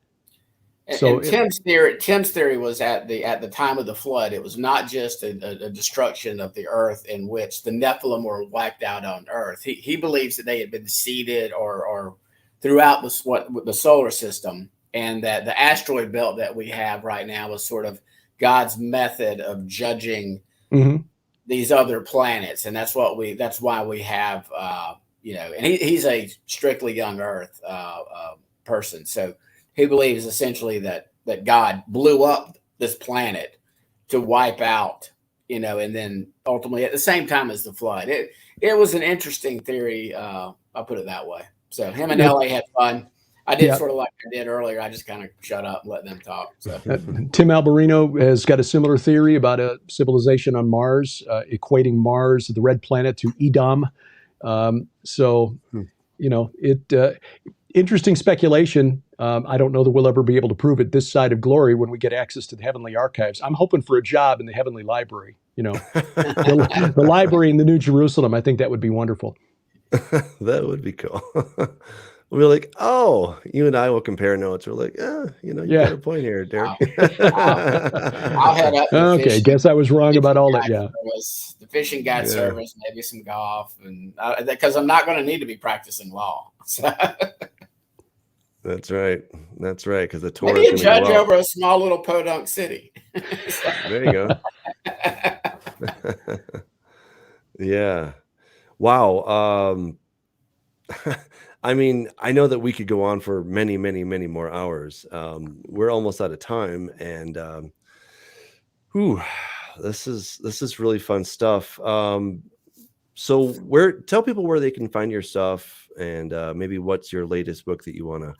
So and Tim's theory was at the time of the flood, it was not just a destruction of the earth in which the Nephilim were wiped out on earth. He believes that they had been seeded or throughout the solar system, and that the asteroid belt that we have right now was sort of God's method of judging these other planets, and that's why we have and he's a strictly young Earth person, so he believes essentially that God blew up this planet to wipe out, and then ultimately at the same time as the flood. It was an interesting theory. I'll put it that way. So him and LA had fun. I did sort of like I did earlier. I just kind of shut up and let them talk. So Tim Alberino has got a similar theory about a civilization on Mars, equating Mars, the red planet, to Edom. Interesting speculation. I don't know that we'll ever be able to prove it this side of glory when we get access to the heavenly archives. I'm hoping for a job in the heavenly library, the library in the New Jerusalem. I think that would be wonderful. That would be cool. We're like, oh, you and I will compare notes. We're like, you got a point here, Derek. I'll head up. Okay, guess I was wrong about all that. Yeah, the fishing guide service, maybe some golf, and because I'm not going to need to be practicing law. So. That's right. Because the Torah. Maybe a judge over a small little podunk city. There you go. Yeah. Wow. I mean, I know that we could go on for many, many, many more hours. We're almost out of time, and whew, this is really fun stuff. So tell people where they can find your stuff, and maybe what's your latest book that you want to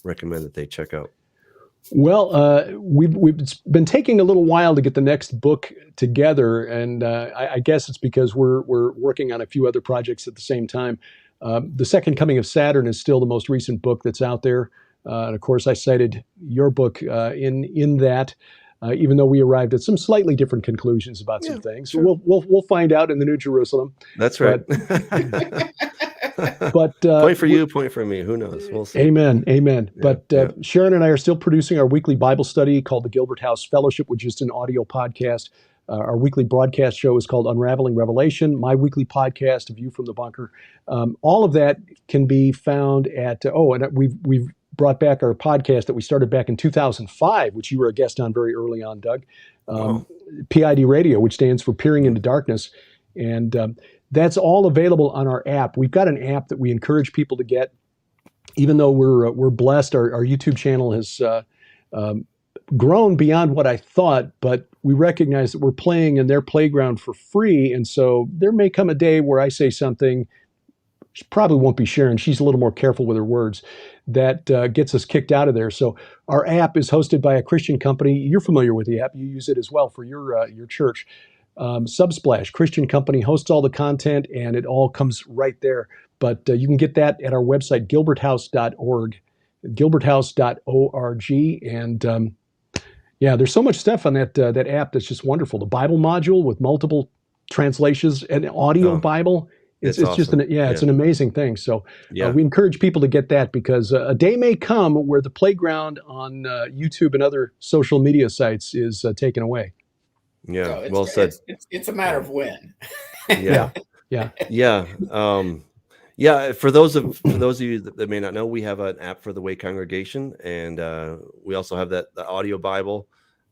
recommend that they check out. Well, we've been taking a little while to get the next book together, and I guess it's because we're working on a few other projects at the same time. The Second Coming of Saturn is still the most recent book that's out there, and of course, I cited your book in that. Even though we arrived at some slightly different conclusions about some things, sure. We'll find out in the New Jerusalem. That's right. But point for you, point for me. Who knows? We'll see. Amen. Yeah, But Sharon and I are still producing our weekly Bible study called the Gilbert House Fellowship, which is an audio podcast. Our weekly broadcast show is called Unraveling Revelation. My weekly podcast, A View from the Bunker. All of that can be found at. And we've brought back our podcast that we started back in 2005, which you were a guest on very early on, Doug. PID Radio, which stands for Peering into Darkness, and that's all available on our app. We've got an app that we encourage people to get. Even though we're blessed, our YouTube channel has grown beyond what I thought, but we recognize that we're playing in their playground for free, and so there may come a day where I say something, she probably won't be Sharon, she's a little more careful with her words, that gets us kicked out of there. So our app is hosted by a Christian company. You're familiar with the app. You use it as well for your church. Subsplash, Christian company, hosts all the content, and it all comes right there. But you can get that at our website, gilberthouse.org, gilberthouse.org. And there's so much stuff on that app that's just wonderful. The Bible module with multiple translations, an audio Bible. It's awesome. Just it's an amazing thing. So we encourage people to get that, because a day may come where the playground on YouTube and other social media sites is taken away. Yeah, well said. It's a matter of when. Yeah. For those of you that may not know, we have an app for the Way Congregation, and we also have the audio Bible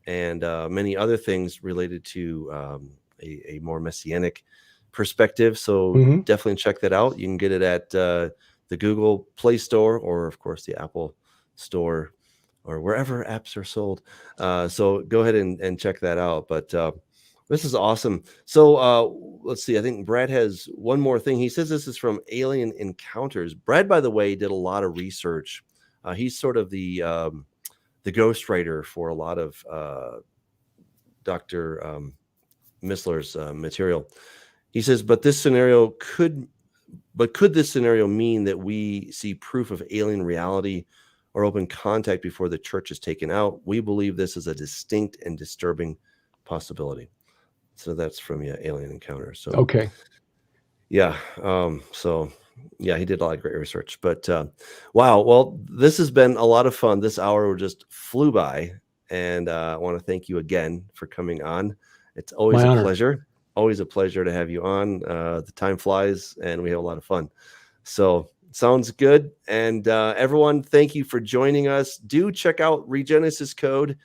and many other things related to a more messianic perspective. So definitely check that out. You can get it at the Google Play Store, or of course the Apple Store, or wherever apps are sold. So go ahead and check that out. But this is awesome. So let's see. I think Brad has one more thing. He says this is from Alien Encounters. Brad, by the way, did a lot of research. He's sort of the ghostwriter for a lot of Dr. Missler's material. He says, could this scenario mean that we see proof of alien reality or open contact before the church is taken out? We believe this is a distinct and disturbing possibility. So that's from Alien Encounters. So okay. Yeah. He did a lot of great research. But wow. Well, this has been a lot of fun. This hour just flew by, and I want to thank you again for coming on. It's always a pleasure. Always a pleasure to have you on. The time flies, and we have a lot of fun. So sounds good. And everyone, thank you for joining us. Do check out Regenesis Code.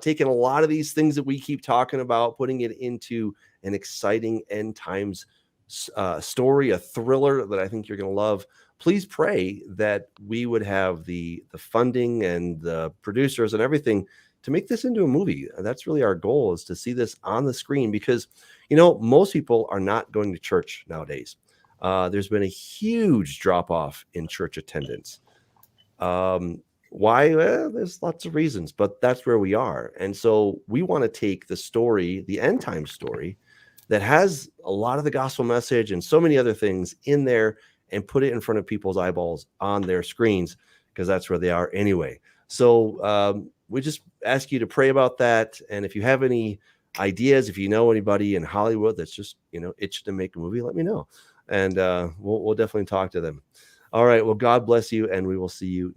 Taking a lot of these things that we keep talking about, putting it into an exciting end times story, a thriller that I think you're going to love. Please pray that we would have the funding and the producers and everything to make this into a movie. That's really our goal, is to see this on the screen, because most people are not going to church nowadays. There's been a huge drop off in church attendance. Why? Well, there's lots of reasons, but that's where we are. And so we want to take the story, the end time story, that has a lot of the gospel message and so many other things in there, and put it in front of people's eyeballs on their screens, because that's where they are anyway. So we just ask you to pray about that. And if you have any ideas, if you know anybody in Hollywood that's just, itching to make a movie, let me know. And we'll definitely talk to them. All right. Well, God bless you, and we will see you